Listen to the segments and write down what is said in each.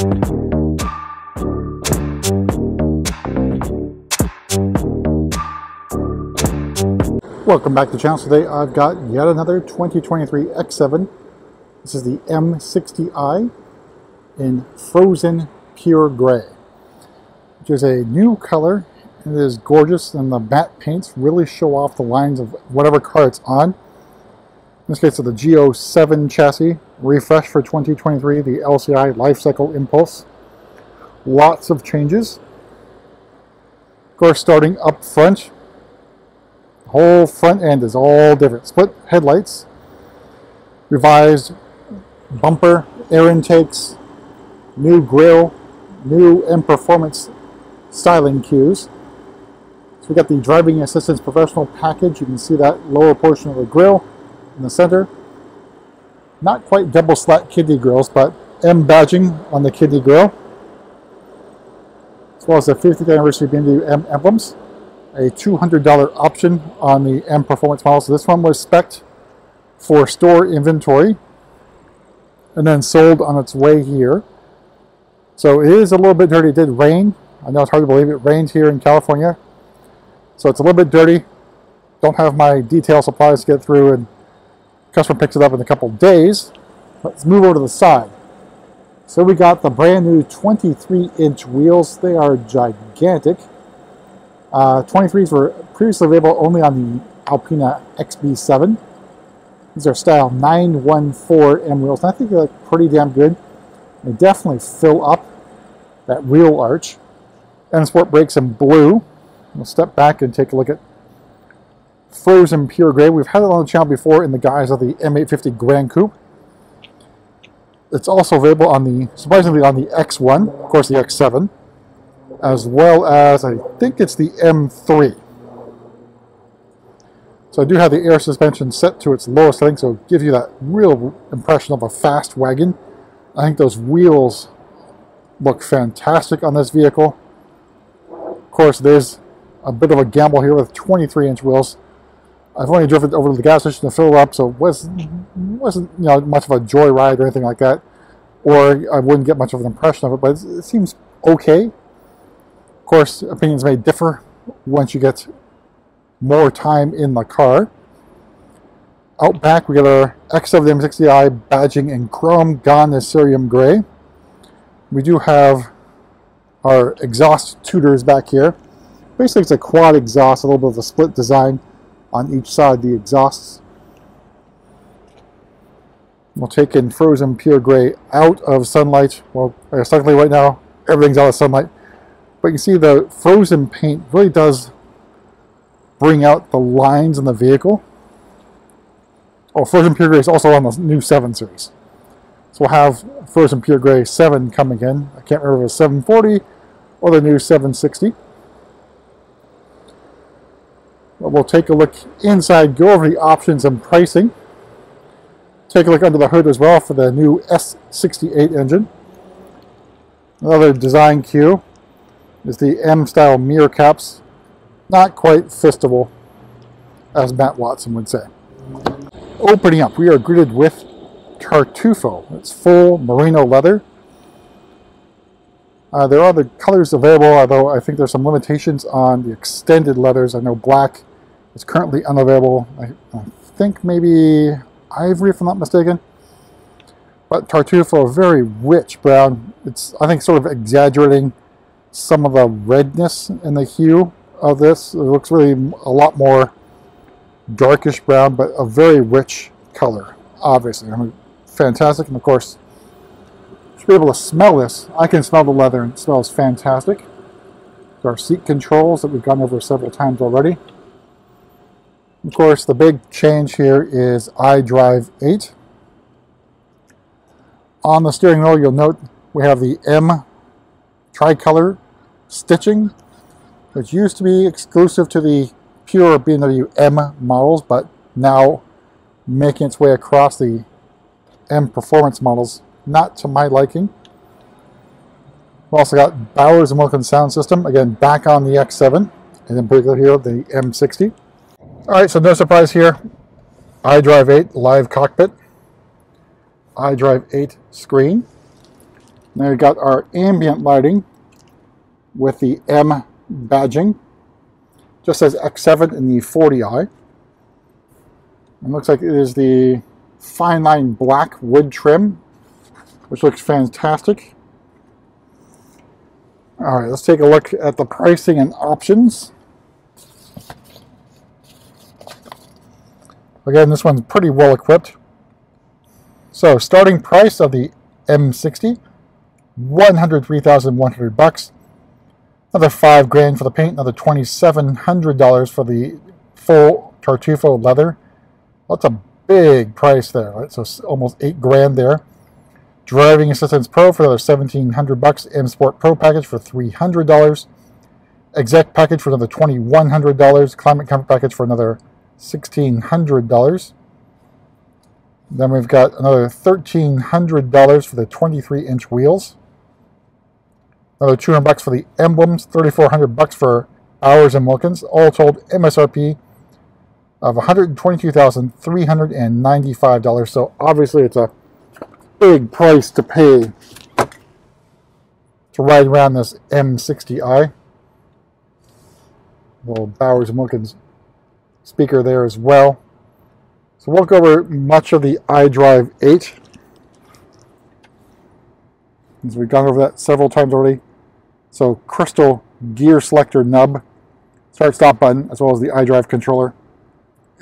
Welcome back to the channel. Today I've got yet another 2023 X7. This is the M60i in Frozen Pure Gray, which is a new color. It is gorgeous, and the matte paints really show off the lines of whatever car it's on. In this case, it's the G07 chassis, refresh for 2023, the LCI Lifecycle Impulse. Lots of changes. Of course, starting up front, the whole front end is all different. Split headlights, revised bumper, air intakes, new grille, new M Performance styling cues. So we got the Driving Assistance Professional package. You can see that lower portion of the grille in the center. Not quite double slat kidney grills, but M badging on the kidney grill, as well as the 50th anniversary BMW M emblems. A $200 option on the M Performance model. So this one was spec'd for store inventory and then sold on its way here. So it is a little bit dirty. It did rain. I know it's hard to believe it rained here in California. So it's a little bit dirty. Don't have my detail supplies to get through, and customer picks it up in a couple days. Let's move over to the side. So we got the brand new 23-inch wheels. They are gigantic. 23s were previously available only on the Alpina XB7. These are style 914M wheels, and I think they're pretty damn good. They definitely fill up that wheel arch. M Sport brakes in blue. We'll step back and take a look at Frozen Pure Gray. We've had it on the channel before in the guise of the M850 Grand Coupe. It's also available on the, surprisingly, on the X1, of course the X7, as well as I think it's the M3. So I do have the air suspension set to its lowest setting, so it gives you that real impression of a fast wagon. I think those wheels look fantastic on this vehicle. Of course, there's a bit of a gamble here with 23-inch wheels. I've only driven over to the gas station to fill it up, so it wasn't much of a joyride or anything like that, or I wouldn't get much of an impression of it, but it seems okay. Of course, opinions may differ once you get more time in the car. Out back, we got our X7 M60i badging in chrome, gone is cerium gray. We do have our exhaust tutors back here. Basically, it's a quad exhaust, a little bit of a split design on each side of the exhausts. We'll take in Frozen Pure Gray out of sunlight. Well, I guess technically right now, everything's out of sunlight. But you can see the frozen paint really does bring out the lines in the vehicle. Oh, Frozen Pure Gray is also on the new 7 series. So we'll have Frozen Pure Gray 7 coming in. I can't remember if it was 740 or the new 760. But we'll take a look inside, go over the options and pricing. Take a look under the hood as well for the new S68 engine. Another design cue is the M-style mirror caps. Not quite fistable, as Matt Watson would say. Opening up, we are greeted with Tartufo. It's full merino leather. There are other colors available, although I think there's some limitations on the extended leathers. I know black is currently unavailable. I think maybe ivory, if I'm not mistaken. But Tartufo, a very rich brown. It's, I think, sort of exaggerating some of the redness in the hue of this. It looks really a lot more darkish brown, but a very rich color, obviously. I mean, fantastic, and of course, to be able to smell this, I can smell the leather, and it smells fantastic. There are seat controls that we've gone over several times already. Of course, the big change here is iDrive 8. On the steering wheel, you'll note we have the M tricolor stitching, which used to be exclusive to the pure BMW M models, but now making its way across the M Performance models, not to my liking. We've also got Bowers & Wilkins sound system, again back on the X7, and in particular here the M60. Alright, so no surprise here, iDrive 8 live cockpit, iDrive 8 screen. Now we've got our ambient lighting with the M badging. Just says X7 in the 40i. It looks like it is the fine line black wood trim, which looks fantastic. All right, let's take a look at the pricing and options. Again, this one's pretty well equipped. So, starting price of the M60, $103,100. Another $5,000 for the paint. Another $2,700 for the full Tartufo leather. That's a big price there, right? So almost $8,000 there. Driving Assistance Pro for another $1,700. M Sport Pro package for $300. Exec package for another $2,100. Climate Comfort package for another $1,600. Then we've got another $1,300 for the 23-inch wheels. Another $200 for the emblems. $3,400 for Bowers and Wilkins. All told, MSRP of $122,395. So obviously it's a big price to pay to ride around this M60i. Little Bowers and Wilkins speaker there as well. So we'll go over much of the iDrive 8. As we've gone over that several times already. So crystal gear selector nub, start stop button, as well as the iDrive controller.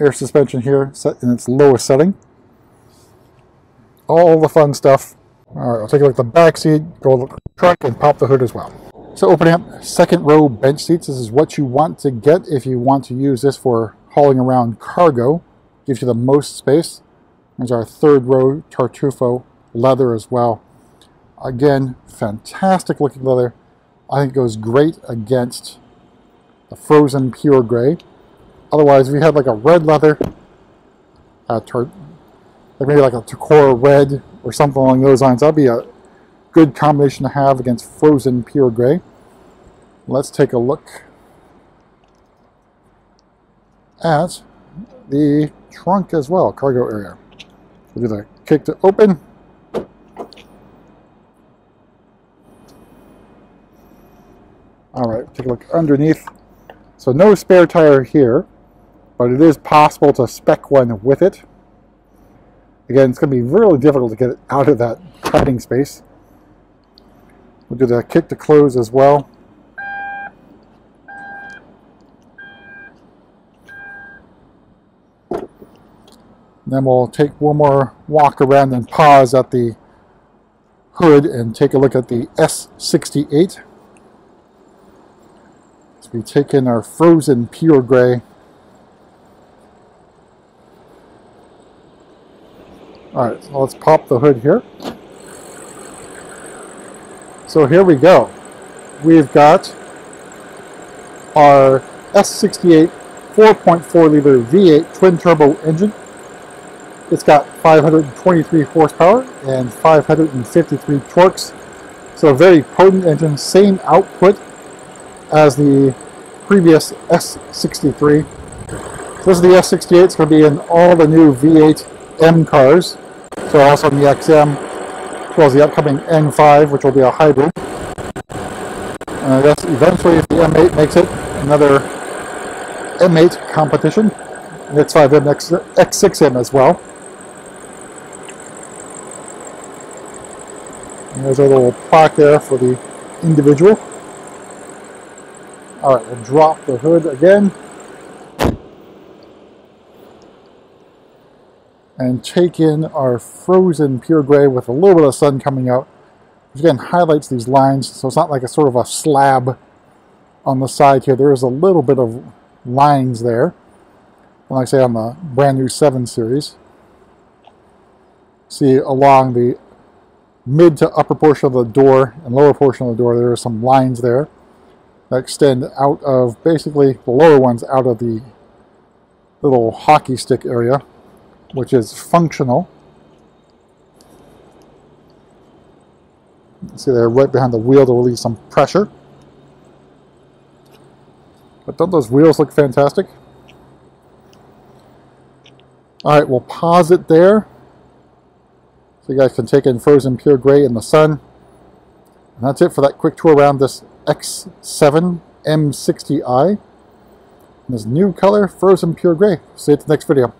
Air suspension here set in its lowest setting. All the fun stuff. All right, I'll take a look at the back seat, go look at the truck, and pop the hood as well. So opening up second row bench seats. This is what you want to get if you want to use this for hauling around cargo. Gives you the most space. There's our third row Tartufo leather as well. Again, fantastic looking leather. I think it goes great against the frozen pure gray. Otherwise, if you had like a red leather, like maybe like a Tacora red or something along those lines, that'd be a good combination to have against frozen pure gray. Let's take a look at the trunk as well, cargo area. We'll do the kick to open. All right, take a look underneath. So no spare tire here, but it is possible to spec one with it. Again, it's going to be really difficult to get it out of that hiding space. We'll do the kick to close as well. Then we'll take one more walk around and pause at the hood and take a look at the S68. So we take in our frozen pure gray. Alright, so let's pop the hood here. So here we go. We've got our S68 4.4 liter V8 twin turbo engine. It's got 523 horsepower and 553 torques. So a very potent engine, same output as the previous S63. So this is the S68. It's going to be in all the new V8 M cars. So also in the XM, as well as the upcoming N5, which will be a hybrid. And I guess eventually, if the M8 makes it, another M8 competition. X5M, X6M as well. And there's a little plaque there for the individual. Alright, we'll drop the hood again. And take in our frozen pure gray with a little bit of sun coming out. Which again highlights these lines, so it's not like a sort of a slab on the side here. There is a little bit of lines there. Like I say, on the brand new 7 Series. See along the mid to upper portion of the door and lower portion of the door, there are some lines there that extend out of, basically the lower ones out of the little hockey stick area, which is functional. See there, right behind the wheel to release some pressure. But don't those wheels look fantastic? Alright, we'll pause it there so you guys can take in frozen pure gray in the sun. And that's it for that quick tour around this X7 M60i. And this new color, Frozen Pure Gray. See you at the next video.